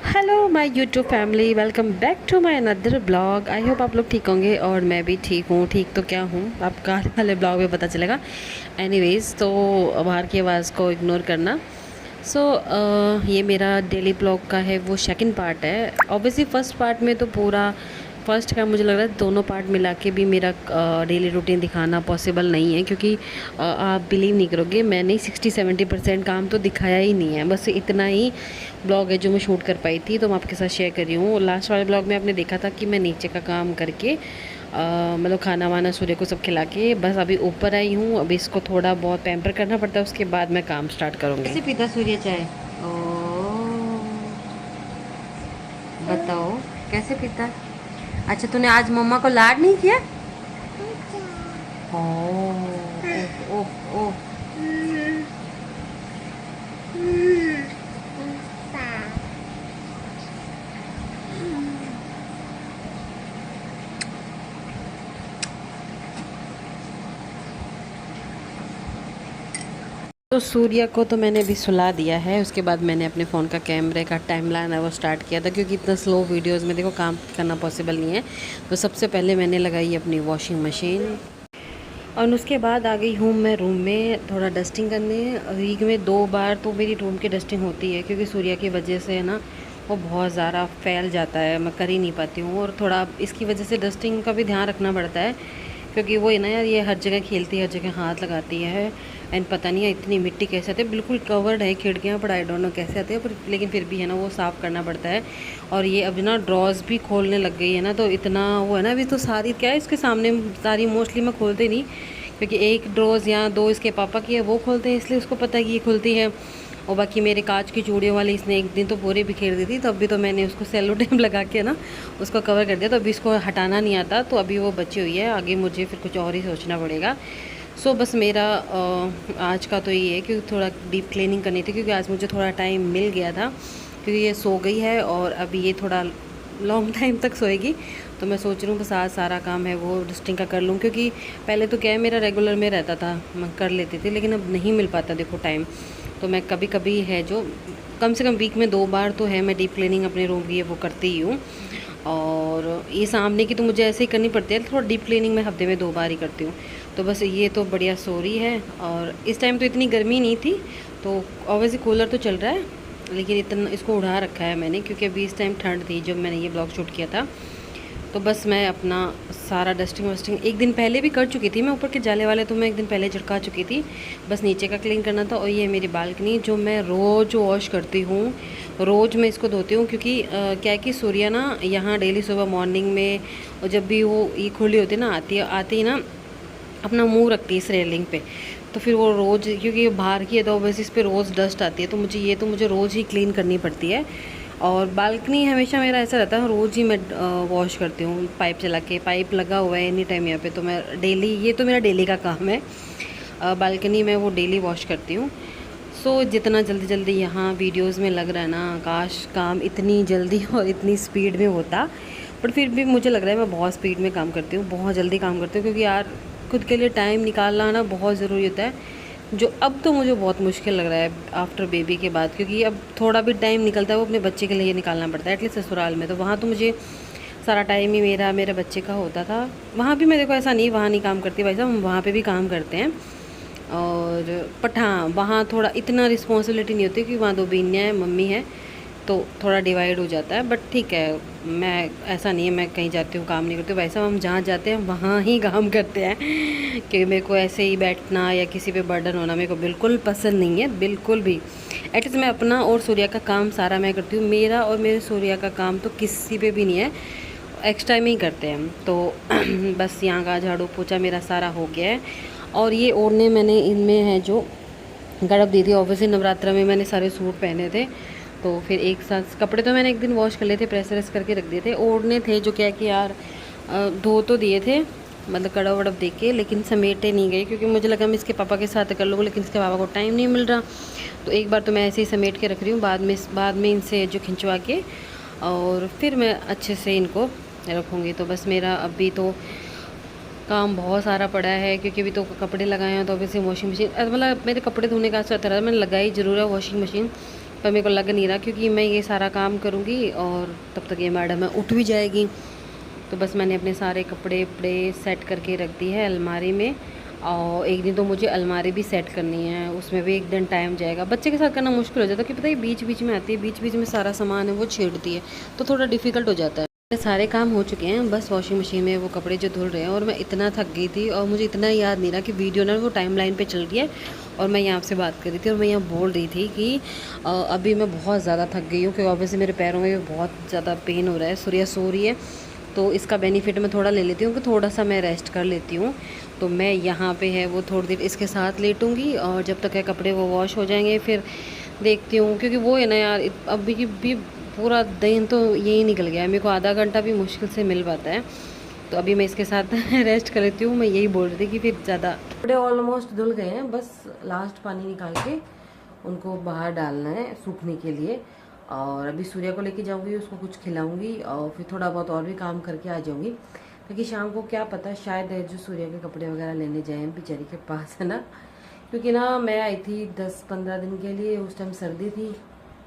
Hello my YouTube family, welcome back to my another blog. I hope आप लोग ठीक होंगे और मैं भी ठीक हूँ। ठीक तो क्या हूँ, आपका आने वाले ब्लॉग में पता चलेगा। एनीवेज, तो बाहर की आवाज़ को इग्नोर करना। सो ये मेरा डेली ब्लॉग का है, वो सेकंड पार्ट है। ऑब्वियसली फ़र्स्ट पार्ट में तो पूरा फर्स्ट का मुझे लग रहा है दोनों पार्ट मिला के भी मेरा डेली रूटीन दिखाना पॉसिबल नहीं है, क्योंकि आप बिलीव नहीं करोगे, मैंने 60-70% काम तो दिखाया ही नहीं है। बस इतना ही ब्लॉग है जो मैं शूट कर पाई थी, तो मैं आपके साथ शेयर कर रही हूँ। लास्ट वाले ब्लॉग में आपने देखा था कि मैं नीचे का काम करके मतलब खाना वाना सूर्य को सब खिला के बस अभी ऊपर आई हूँ। अभी इसको थोड़ा बहुत पैम्पर करना पड़ता है, उसके बाद मैं काम स्टार्ट करूँगी। कैसे पीता सूर्य चाय? ओ, बताओ कैसे पीता? अच्छा, तूने आज मम्मा को लाड नहीं किया? ओह ओह ओह। तो सूर्या को तो मैंने अभी सुला दिया है। उसके बाद मैंने अपने फ़ोन का कैमरे का टाइम लाइन है वो स्टार्ट किया था, क्योंकि इतना स्लो वीडियोस में देखो काम करना पॉसिबल नहीं है। तो सबसे पहले मैंने लगाई अपनी वॉशिंग मशीन, और उसके बाद आ गई हूँ मैं रूम में थोड़ा डस्टिंग करने। वीक में 2 बार तो मेरी रूम की डस्टिंग होती है, क्योंकि सूर्या की वजह से है ना, वो बहुत ज़्यादा फैल जाता है, मैं कर ही नहीं पाती हूँ। और थोड़ा इसकी वजह से डस्टिंग का भी ध्यान रखना पड़ता है, क्योंकि वो है ना यार, ये हर जगह खेलती है, हर जगह हाथ लगाती है। एंड पता नहीं है इतनी मिट्टी कैसे आती है, बिल्कुल कवर्ड है खिड़कियाँ, पर आई डोंट नो कैसे आते हैं, पर लेकिन फिर भी है ना वो साफ़ करना पड़ता है। और ये अब ना ड्रॉज भी खोलने लग गई है ना, तो इतना वो है ना, अभी तो सारी क्या है इसके सामने सारी मोस्टली मैं खोलते नहीं, क्योंकि एक ड्रोज़ या दो इसके पापा की है वो खोलते हैं, इसलिए उसको पता है कि ये खुलती है। और बाकी मेरे कांच की चूड़ियों वाली इसने एक दिन तो पूरे बिखेर दी थी, तो अभी तो मैंने उसको सेलो टेप लगा के ना उसको कवर कर दिया, तो अभी इसको हटाना नहीं आता, तो अभी वो बची हुई है। आगे मुझे फिर कुछ और ही सोचना पड़ेगा। सो बस मेरा आज का तो ये है कि थोड़ा डीप क्लीनिंग करनी थी, क्योंकि आज मुझे थोड़ा टाइम मिल गया था, क्योंकि ये सो गई है और अभी ये थोड़ा लॉन्ग टाइम तक सोएगी। तो मैं सोच रही हूँ बस आज सारा काम है वो डस्टिंग का कर लूँ, क्योंकि पहले तो क्या है मेरा रेगुलर में रहता था, मैं कर लेती थी, लेकिन अब नहीं मिल पाता देखो टाइम। तो मैं कभी कभी है जो कम से कम वीक में 2 बार तो है मैं डीप क्लीनिंग अपने रूम की है वो करती ही हूँ। और ये सामने की तो मुझे ऐसे ही करनी पड़ती है, थोड़ा डीप क्लीनिंग मैं हफ्ते में 2 बार ही करती हूँ। तो बस ये तो बढ़िया सो रही है, और इस टाइम तो इतनी गर्मी नहीं थी, तो ऑब्वियसली कूलर तो चल रहा है, लेकिन इतना इसको उड़ा रखा है मैंने, क्योंकि अभी इस टाइम ठंड थी जब मैंने ये ब्लॉग शूट किया था। तो बस मैं अपना सारा डस्टिंग वस्टिंग एक दिन पहले भी कर चुकी थी मैं, ऊपर के जाले वाले तो मैं एक दिन पहले झटका चुकी थी, बस नीचे का क्लीन करना था। और ये मेरी बालकनी जो मैं रोज़ वॉश करती हूँ, रोज़ मैं इसको धोती हूँ, क्योंकि क्या है कि सूर्या ना यहाँ डेली सुबह मॉर्निंग में, और जब भी वो ये खुली होती है ना, आती ही ना अपना मुंह रखती है इस रेलिंग पे, तो फिर वो रोज़, क्योंकि ये बाहर की है तो वैसे इस पर रोज़ डस्ट आती है, तो मुझे रोज़ ही क्लीन करनी पड़ती है। और बालकनी हमेशा मेरा ऐसा रहता है, रोज़ ही मैं वॉश करती हूँ, पाइप चला के, पाइप लगा हुआ है एनी टाइम यहाँ पे, तो मैं डेली, ये तो मेरा डेली का काम है। बालकनी में वो डेली वॉश करती हूँ। सो जितना जल्दी जल्दी यहाँ वीडियोस में लग रहा है ना, काश काम इतनी जल्दी और इतनी स्पीड में होता, बट फिर भी मुझे लग रहा है मैं बहुत स्पीड में काम करती हूँ, बहुत जल्दी काम करती हूँ, क्योंकि यार खुद के लिए टाइम निकालना ना बहुत ज़रूरी होता है, जो अब तो मुझे बहुत मुश्किल लग रहा है आफ्टर बेबी के बाद, क्योंकि अब थोड़ा भी टाइम निकलता है वो अपने बच्चे के लिए निकालना पड़ता है। एटलीस्ट ससुराल में तो वहाँ तो मुझे सारा टाइम ही मेरे बच्चे का होता था। वहाँ भी मैं देखो ऐसा नहीं वहाँ नहीं काम करती भाई साहब, हम वहाँ पे भी काम करते हैं। और बट हाँ, वहाँ थोड़ा इतना रिस्पॉन्सिबिलिटी नहीं होती, क्योंकि वहाँ 2 बीनियाँ हैं, मम्मी है, तो थोड़ा डिवाइड हो जाता है। बट ठीक है, मैं ऐसा नहीं है मैं कहीं जाती हूँ काम नहीं करती हूँ, भाई साहब हम जहाँ जाते हैं वहाँ ही काम करते हैं, कि मेरे को ऐसे ही बैठना या किसी पे बर्डन होना मेरे को बिल्कुल पसंद नहीं है, बिल्कुल भी। एटलीस्ट मैं अपना और सूर्या का काम सारा मैं करती हूँ, मेरा और मेरे सूर्या का काम तो किसी पे भी नहीं है, एक्स्ट्रा में ही करते हैं हम तो। बस यहाँ का झाड़ू पोछा मेरा सारा हो गया है। और ये ओढ़ने मैंने इनमें है जो गड़ब दी थी, ऑब्वियसली नवरात्रा में मैंने सारे सूट पहने थे, तो फिर एक साथ कपड़े तो मैंने एक दिन वॉश कर लिए थे, प्रेस व्रेस करके रख दिए थे। ओढ़ने थे जो क्या है कि यार धो तो दिए थे, मतलब कड़ब वड़ब दे के, लेकिन समेटे नहीं गए, क्योंकि मुझे लगा मैं इसके पापा के साथ कर लूँगी, लेकिन इसके पापा को टाइम नहीं मिल रहा। तो एक बार तो मैं ऐसे ही समेट के रख रही हूँ, बाद में इनसे जो खिंचवा के और फिर मैं अच्छे से इनको रखूँगी। तो बस मेरा अभी तो काम बहुत सारा पड़ा है, क्योंकि अभी तो कपड़े लगाए हैं, तो अभी से वॉशिंग मशीन, मतलब मेरे कपड़े धोने का अच्छा तरह मैंने लगाई ज़रूर है वॉशिंग मशीन, पर मेरे को लग नहीं रहा, क्योंकि मैं ये सारा काम करूँगी और तब तक ये मैडम है उठ भी जाएगी। तो बस मैंने अपने सारे कपड़े वपड़े सेट करके रख दी है अलमारी में। और एक दिन तो मुझे अलमारी भी सेट करनी है, उसमें भी एक दिन टाइम जाएगा। बच्चे के साथ करना मुश्किल हो जाता है, कि पता है बीच बीच में आती है, बीच बीच में सारा सामान है वो छेड़ती है, तो थोड़ा डिफ़िकल्ट हो जाता है। सारे काम हो चुके हैं, बस वॉशिंग मशीन में वो कपड़े जो धुल रहे हैं। और मैं इतना थक गई थी और मुझे इतना याद नहीं रहा कि वीडियो ना वो टाइम लाइन पे चल रही है और मैं यहाँ से बात कर रही थी और मैं यहाँ बोल रही थी कि अभी मैं बहुत ज़्यादा थक गई हूँ, क्योंकि ऑब्वियसली मेरे पैरों में भी बहुत ज़्यादा पेन हो रहा है। सूर्या सो रही है, तो इसका बेनिफिट मैं थोड़ा ले लेती हूँ कि थोड़ा सा मैं रेस्ट कर लेती हूँ। तो मैं यहाँ पे है वो थोड़ी देर इसके साथ लेटूँगी, और जब तक है कपड़े वो वॉश हो जाएंगे फिर देखती हूँ। क्योंकि वो है ना यार, अभी की भी पूरा दिन तो यही निकल गया है, मेरे को आधा घंटा भी मुश्किल से मिल पाता है। तो अभी मैं इसके साथ रेस्ट कर लेती हूँ। मैं यही बोल रही थी कि फिर ज़्यादा कपड़े ऑलमोस्ट धुल गए हैं, बस लास्ट पानी निकाल के उनको बाहर डालना है सूखने के लिए। और अभी सूर्या को लेके जाऊंगी, उसको कुछ खिलाऊंगी और फिर थोड़ा बहुत और भी काम करके आ जाऊंगी, ताकि शाम को क्या पता शायद जो सूर्या के कपड़े वगैरह लेने जाएं बेचारी के पास, है ना। क्योंकि ना मैं आई थी 10-15 दिन के लिए, उस टाइम सर्दी थी,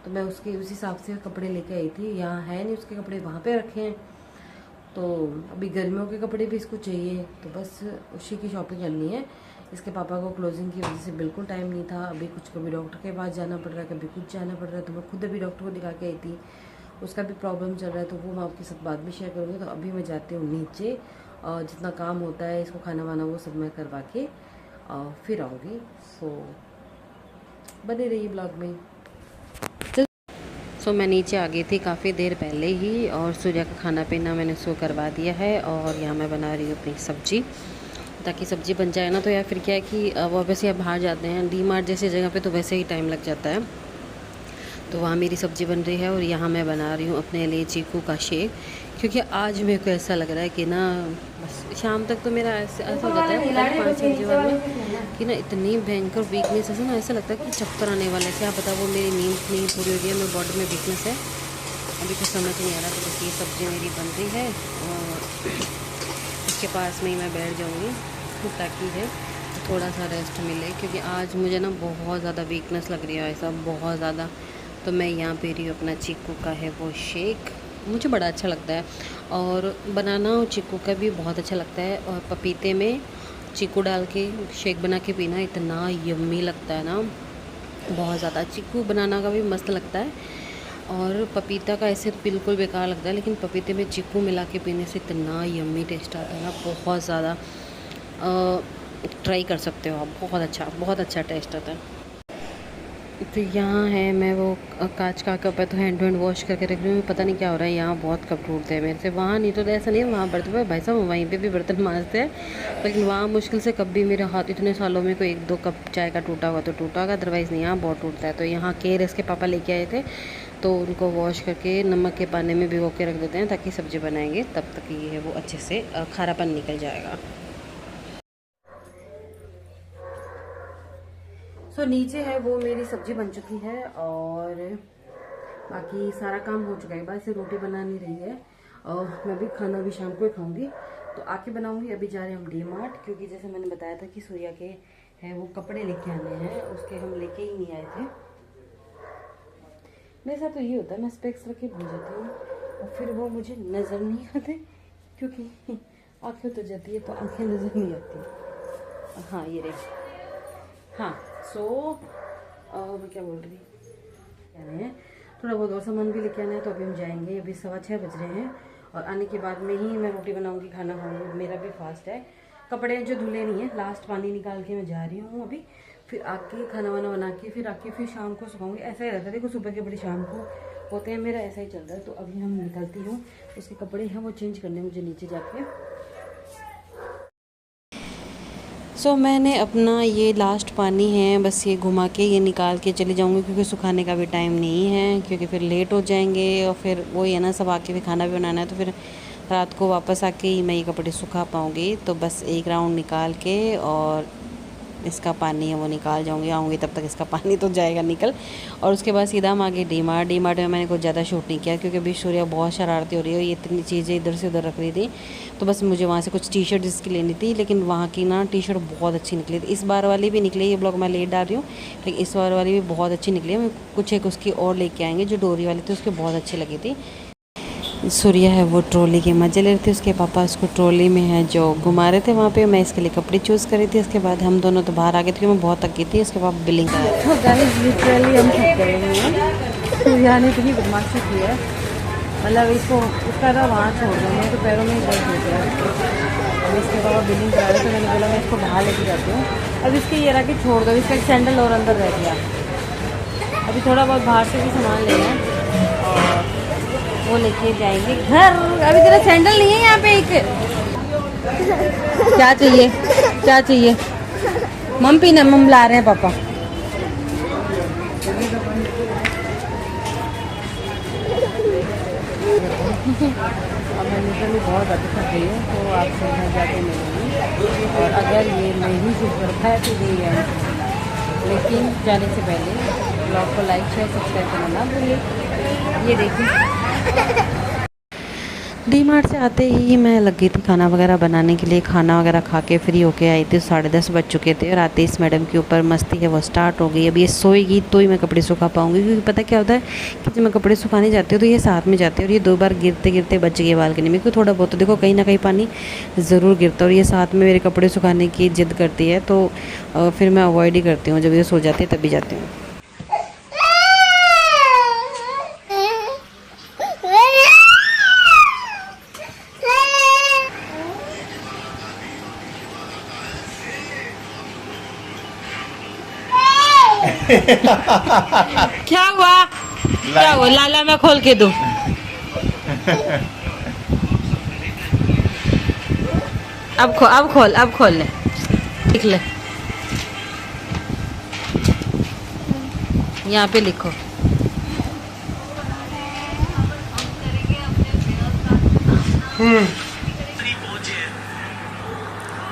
तो मैं उस हिसाब से कपड़े लेके आई थी। यहाँ है नहीं, उसके कपड़े वहाँ पे रखे हैं। तो अभी गर्मियों के कपड़े भी इसको चाहिए, तो बस उसी की शॉपिंग करनी है। इसके पापा को क्लोजिंग की वजह से बिल्कुल टाइम नहीं था। अभी कुछ कभी डॉक्टर के पास जाना पड़ रहा है, कभी कुछ जाना पड़ रहा है, तो मैं खुद अभी डॉक्टर को दिखा के आई थी। उसका भी प्रॉब्लम चल रहा है, तो वो मैं आपके साथ बाद में शेयर करूँगी। तो अभी मैं जाती हूँ नीचे, और जितना काम होता है इसको खाना वाना वो सब मैं करवा के फिर आऊँगी। सो बने रहिए ब्लॉग में। सो मैं नीचे आ गई थी काफ़ी देर पहले ही, और सूर्या का खाना पीना मैंने सो करवा दिया है। और यहाँ मैं बना रही हूँ अपनी सब्ज़ी, ताकि सब्ज़ी बन जाए ना। तो या फिर क्या है कि वो वैसे अब बाहर जाते हैं डी मार्ट जैसी जगह पे, तो वैसे ही टाइम लग जाता है। तो वहाँ मेरी सब्ज़ी बन रही है और यहाँ मैं बना रही हूँ अपने लिए चीकू का शेक। क्योंकि आज मेरे को ऐसा लग रहा है कि ना बस शाम तक तो मेरा ऐसा हो जाता है 5-6 बजे बाद में, कि ना इतनी भयंकर वीकनेस है ना, ऐसा लगता है कि चक्कर आने वाला है। क्या पता वो मेरी नींद नहीं पूरी हो गई है, मेरे बॉडी में वीकनेस है, अभी कुछ समझ नहीं आ रहा। तो बस ये सब्ज़ी मेरी बन रही है और इसके पास में ही मैं बैठ जाऊँगी, ताकि है थोड़ा सा रेस्ट मिले। क्योंकि आज मुझे ना बहुत ज़्यादा वीकनेस लग रही है, ऐसा बहुत ज़्यादा। तो मैं यहाँ पी रही हूँ अपना चीकू का है वो शेक, मुझे बड़ा अच्छा लगता है। और बनाना चीकू का भी बहुत अच्छा लगता है। और पपीते में चीकू डाल के शेक बना के पीना इतना यम्मी लगता है ना, बहुत ज़्यादा। चीकू बनाना का भी मस्त लगता है, और पपीता का ऐसे बिल्कुल बेकार लगता है, लेकिन पपीते में चीकू मिला के पीने से इतना यम्मी टेस्ट आता है ना, बहुत ज़्यादा। ट्राई कर सकते हो आप, बहुत अच्छा टेस्ट आता है। तो यहाँ है मैं वो कांच का कप है, तो हैंड टू हैंड वॉश करके रख रही हूँ। पता नहीं क्या हो रहा है, यहाँ बहुत कप टूटते हैं मेरे से। वहाँ नहीं तो ऐसा नहीं है, वहाँ बर्तन भाई साहब वहीं पे भी बर्तन मांजते हैं, लेकिन वहाँ मुश्किल से कप भी मेरे हाथ, इतने सालों में कोई 1-2 कप चाय का टूटा हुआ तो टूटा होगा, अदरवाइज़ नहीं, यहाँ बहुत टूटता है। तो यहाँ केर इसके पापा लेके आए थे, तो उनको वॉश करके नमक के पानी में भिगो के रख देते हैं, ताकि सब्ज़ी बनाएंगे तब तक ये है वो अच्छे से खारापन निकल जाएगा। तो नीचे है वो मेरी सब्जी बन चुकी है, और बाकी सारा काम हो चुका है, बस रोटी बना नहीं रही है। और मैं भी खाना भी शाम को ही खाऊंगी, तो आके बनाऊंगी। अभी जा रहे हैं हम डी मार्ट, क्योंकि जैसे मैंने बताया था कि सूर्या के हैं वो कपड़े लेके आने हैं, उसके हम लेके ही नहीं आए थे। मेरे साथ तो ये होता है, मैं स्पेक्स रख के भूल जाती हूँ और फिर वो मुझे नज़र नहीं आते, क्योंकि आँखें तो जाती है तो आँखें नज़र नहीं आती। हाँ ये रही। हाँ सो मैं क्या बोल रही है, थोड़ा बहुत और सामान भी लेके आना है, तो अभी हम जाएंगे। अभी 6:15 बज रहे हैं, और आने के बाद में ही मैं रोटी बनाऊंगी, खाना खाऊंगी। मेरा भी फास्ट है, कपड़े जो धुले नहीं है, लास्ट पानी निकाल के मैं जा रही हूँ अभी। फिर आके खाना वाना बना के फिर आके फिर शाम को सुखाऊंगी। ऐसा ही रहता है, देखो सुबह के बड़े शाम को होते हैं, मेरा ऐसा ही चल रहा है। तो अभी हम निकलती हूँ, उसके कपड़े हैं वो चेंज करने मुझे नीचे जाके। सो मैंने अपना ये लास्ट पानी है, बस ये घुमा के ये निकाल के चले जाऊँगी, क्योंकि सुखाने का भी टाइम नहीं है, क्योंकि फिर लेट हो जाएंगे। और फिर वो है ना, सब आके भी खाना भी बनाना है, तो फिर रात को वापस आके ही मैं ये कपड़े सुखा पाऊँगी। तो बस एक राउंड निकाल के और इसका पानी है वो निकाल जाऊंगी, आऊँगी तब तक इसका पानी तो जाएगा निकल। और उसके बाद सीधा हम आगे डी मार्ट में मैंने कुछ ज़्यादा शूट नहीं किया क्योंकि अभी सूर्या बहुत शरारती हो रही है, ये इतनी चीज़ें इधर से उधर रख रही थी। तो बस मुझे वहाँ से कुछ टी शर्ट इसकी लेनी थी, लेकिन वहाँ की ना टी शर्ट बहुत अच्छी निकली थी। इस बार वाली भी निकली, ये ब्लॉग मैं लेट डाल रही हूँ, लेकिन इस बार वाली भी बहुत अच्छी निकली है। कुछ एक उसकी और लेके आएंगे जो डोरी वाली थी, उसकी बहुत अच्छी लगी थी। सूर्या है वो ट्रॉली के मज़े ले रहे थे, उसके पापा उसको ट्रॉली में है जो घुमा रहे थे वहाँ पे। मैं इसके लिए कपड़े चूज़ कर रही थी। उसके बाद हम दोनों तो बाहर आ गए थे क्योंकि मैं बहुत थक गई थी। उसके बाद बिलिंग करा रहे थे। तो गाइस लिटरली हम थक गए हैं। सूर्या ने इतनी बदमाशी की है, मतलब इसको उसका था वहाँ छोड़ दो, मैं तो पैरों में ही दर्द हो गया। अब इसके पापा बिलिंग करा रहे थे, मैंने बोला मैं इसको बाहर लेके जाती हूँ। अब इसके ये रहा कि छोड़ दो, इसका एक सैंडल और अंदर रह गया। अभी थोड़ा बहुत बाहर से भी सामान लेना है और वो लेके जाएंगे घर। अभी तेरा सैंडल नहीं है यहाँ पे एक। क्या चाहिए, क्या चाहिए? मम पीना, मम ला रहे हैं पापा। अब मैं लिटरली बहुत ज़्यादा थक गई हूँ, तो आपसे घर जाके मिलूँगी। और अगर ये नहीं शूट कर पाया तो नहीं है, लेकिन जाने से पहले ब्लॉग को लाइक शेयर सब्सक्राइब करना ना भूलिए। ये देखिए डी मार्ट से आते ही मैं लग गई थी खाना वगैरह बनाने के लिए। खाना वगैरह खा के फ्री होके आई थी, 10:30 बज चुके थे। और आते इस मैडम के ऊपर मस्ती है वो स्टार्ट हो गई। अब ये सोएगी तो ही मैं कपड़े सुखा पाऊँगी, क्योंकि पता क्या होता है कि जब मैं कपड़े सुखाने जाती हूँ तो ये साथ में जाते हैं और ये 2 बार गिरते गिरते बच गए बालकनी में, क्योंकि थोड़ा बहुत तो देखो कहीं ना कहीं पानी ज़रूर गिरता है। और ये साथ में मेरे कपड़े सुखाने की जिद करती है, तो फिर मैं अवॉइड ही करती हूँ। जब ये सो जाती है तभी जाती हूँ। क्या हुआ, क्या हुआ? लाला मैं खोल के दूं? अब खोल ले, लिख ले, यहाँ पे लिखो।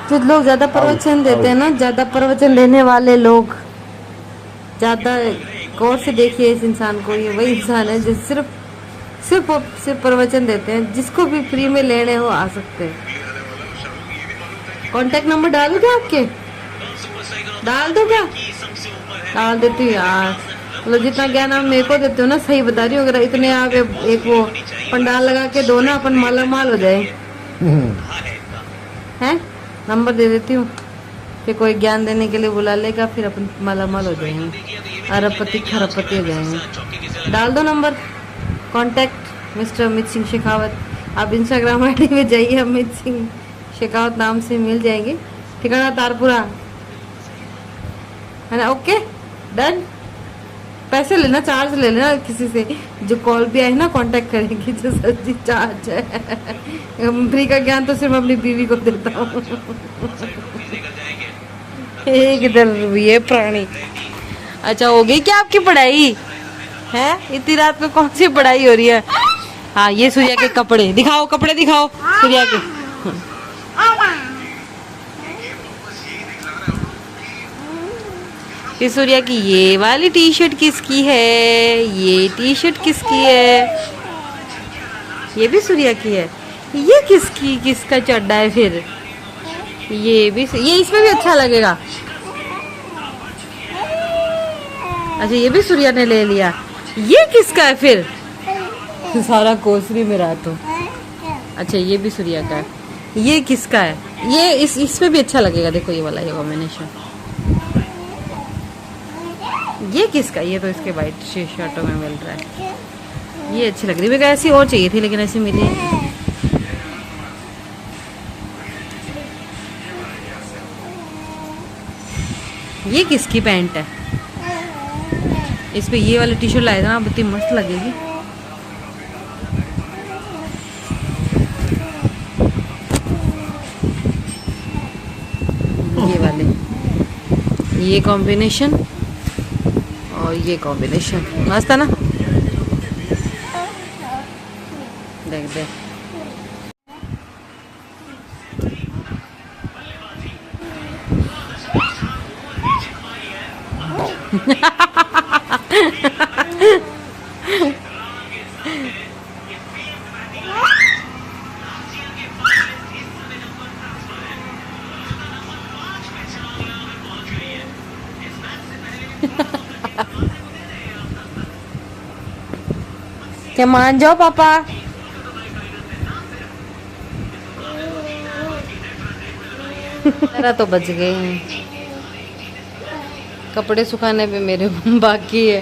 जो लोग ज्यादा प्रवचन देते हैं ना, ज्यादा प्रवचन देने वाले लोग, ज़्यादा गौर से देखिए इस इंसान को, ये वही इंसान है जो सिर्फ प्रवचन देते हैं। जिसको भी फ्री में लेने हो आ सकते हैं। कॉन्टेक्ट नंबर डाल क्या आपके? डाल दो क्या? डाल देती हूँ यार, मतलब जितना ज्ञान आप मेरे को देते हो ना, सही बता रही हूँ। अगर इतने आप एक वो पंडाल लगा के दो ना, अपन माला माल हो जाए। हैं, नंबर दे देती हूँ, फिर कोई ज्ञान देने के लिए बुला लेगा, फिर अपन मालामाल हो जाएंगे, अरबपति खरबपति हो जाएंगे। डाल दो number, contact mister Amit Singh Shekhawat. आप इंस्टाग्राम आईडी में जाइए, अमित सिंह शेखावत नाम से मिल जाएंगे। ठिकाना तारपुरा है ना? Okay done. पैसे लेना, चार्ज ले लेना किसी से, जो कॉल भी आए ना कांटेक्ट करेंगे, जो सब्जी चार्ज है। फ्री का ज्ञान तो सिर्फ अपनी बीवी को देता हूँ। इधर ये प्राणी। अच्छा, हो गई क्या आपकी पढ़ाई है? इतनी रात में कौन सी पढ़ाई हो रही है? हाँ, ये सूर्या के कपड़े दिखाओ, कपड़े दिखाओ सूर्या के। ये सूर्या की ये वाली टी शर्ट किसकी है? ये टी शर्ट किसकी है? ये भी सूर्या की है। ये किसका चड्डा है फिर? ये इसमें भी अच्छा लगेगा। अच्छा, ये भी सूर्या ने ले लिया। ये किसका है फिर? सारा कोसरी में रहा तो। अच्छा, ये भी सूर्या का है। ये किसका है? ये इसमें भी अच्छा लगेगा। देखो ये वाला, ये कॉम्बिनेशन। ये किसका? ये तो इसके वाइट शर्टों में मिल रहा है। ये अच्छी लग रही है। मेरे को ऐसी और चाहिए थी, लेकिन ऐसी मिली नहीं। ये किसकी पैंट है? इस पे ये वाली टी शर्ट लाए था ना, बहुत मस्त लगेगी। ये वाले, ये कॉम्बिनेशन और ये कॉम्बिनेशन मस्त है ना? देख दे। क्या मान जाओ पापा। मेरा तो बच गए हैं, कपड़े सुखाने पे मेरे बाकी है।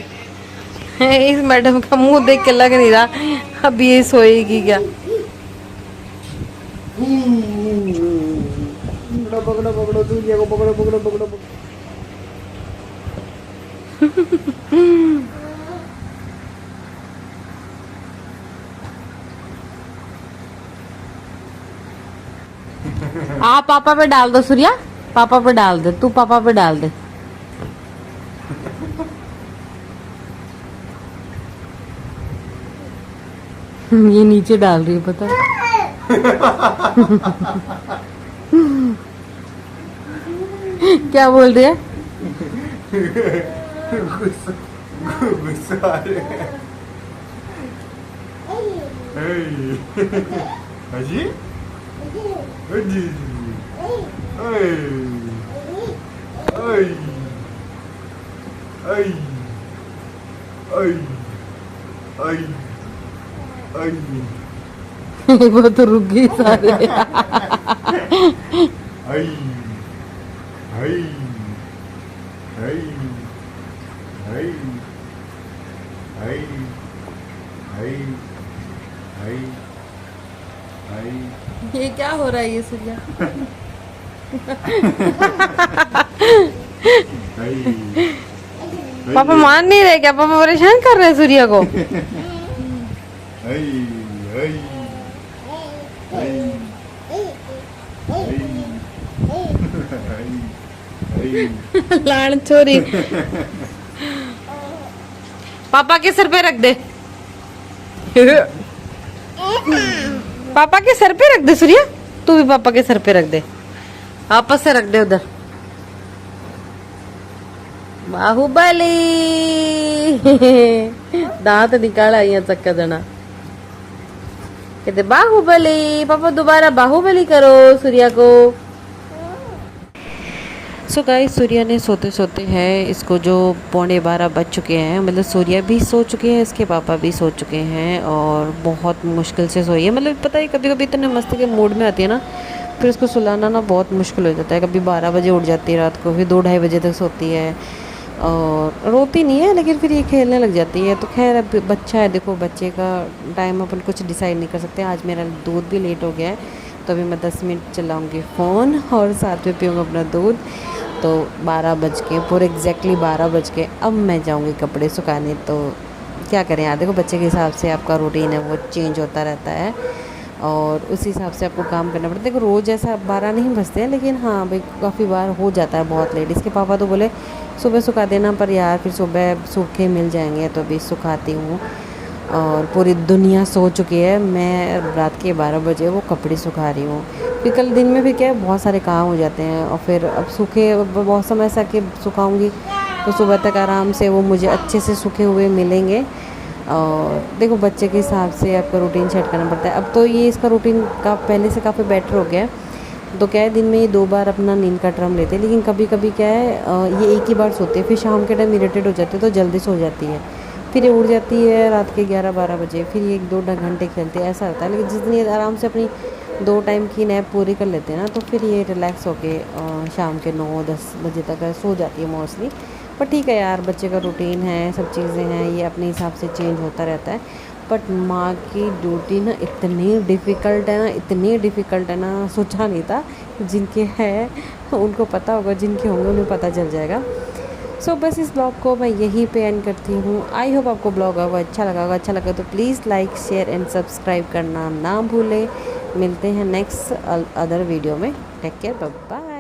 इस मैडम का मुंह देख के लग नहीं रहा अब ये सोएगी क्या। पकड़ो पकड़ो सूर्या को पकड़ो पकड़ो पकड़ो पकड़ो। आप पापा पे डाल दो सूर्या, पापा पे डाल दे, तू पापा पे डाल दे। ये नीचे डाल रही है पता। क्या बोल रही है? गुस्सा आ रहा है। अजी अजी वो तो रुक गई सारे। ये क्या हो रहा है ये सूर्या? पापा मान नहीं रहे क्या? पापा परेशान कर रहे हैं सूर्या को। लाड़ छोरी। पापा के सर पे रख दे। पापा के सर पे रख दे सूर्या, तू भी पापा के सर पे रख दे, आपस से रख दे उधर। बाहुबली। दांत निकाला यहाँ चक्का जना। कहते बाहुबली, पापा दोबारा बाहुबली करो सूर्या को। सो गाइस सूर्या ने सोते सोते है इसको जो 11:15 बज चुके हैं, मतलब सूर्या भी सो चुके हैं, इसके पापा भी सो चुके हैं और बहुत मुश्किल से सोई है। मतलब पता है कभी कभी इतने मस्ती के मूड में आती है ना, फिर उसको सुलाना ना बहुत मुश्किल हो जाता है। कभी 12 बजे उठ जाती है रात को, फिर 2-2:30 बजे तक सोती है और रोती नहीं है, लेकिन फिर ये खेलने लग जाती है। तो खैर अब बच्चा है, देखो बच्चे का टाइम अपन कुछ डिसाइड नहीं कर सकते। आज मेरा दूध भी लेट हो गया है, तो अभी मैं 10 मिनट चलाऊँगी फ़ोन और साथ में पीऊँगा अपना दूध। तो 12 बज के पूरे एग्जैक्टली 12 बज के अब मैं जाऊँगी कपड़े सुखाने। तो क्या करें यार, देखो बच्चे के हिसाब से आपका रूटीन है वो चेंज होता रहता है और उसी हिसाब से आपको काम करना पड़ता है। देखो रोज़ ऐसा 12 नहीं बजते हैं, लेकिन हाँ भाई काफ़ी बार हो जाता है बहुत लेट। इसके पापा तो बोले सुबह सुखा देना, पर यार फिर सुबह सूखे मिल जाएंगे तो अभी सुखाती हूँ। और पूरी दुनिया सो चुकी है, मैं रात के 12 बजे वो कपड़े सुखा रही हूँ। फिर कल दिन में भी क्या है बहुत सारे काम हो जाते हैं और फिर अब सूखे बहुत समय ऐसा कि सुखाऊंगी तो सुबह तक आराम से वो मुझे अच्छे से सूखे हुए मिलेंगे। और देखो बच्चे के हिसाब से आपका रूटीन सेट करना पड़ता है। अब तो ये इसका रूटीन का पहले से काफ़ी बेटर हो गया है। तो क्या है दिन में ये 2 बार अपना नींद का टर्म लेते हैं, लेकिन कभी कभी क्या है ये एक ही बार सोते हैं, फिर शाम के टाइम इरिटेट हो जाते हैं तो जल्दी सो जाती है। फिर ये उठ जाती है रात के 11-12 बजे, फिर ये 1-2 घंटे खेलती है, ऐसा होता है। लेकिन जितनी आराम से अपनी 2 टाइम की नैप पूरी कर लेते हैं ना, तो फिर ये रिलैक्स होके शाम के 9-10 बजे तक सो जाती है मोस्टली। पर ठीक है यार, बच्चे का रूटीन है, सब चीज़ें हैं, ये अपने हिसाब से चेंज होता रहता है। बट माँ की ड्यूटी ना इतनी डिफ़िकल्ट है ना, इतनी डिफ़िकल्ट है ना, सोचा नहीं था। जिनके है उनको पता होगा, जिनके होंगे उन्हें पता चल जाएगा। सो बस इस ब्लॉग को मैं यहीं पे एंड करती हूँ। आई होप आपको ब्लॉग अच्छा लगा होगा। अच्छा लगा तो please like share and subscribe करना ना भूलें। मिलते हैं नेक्स्ट अदर वीडियो में। Take care, bye bye.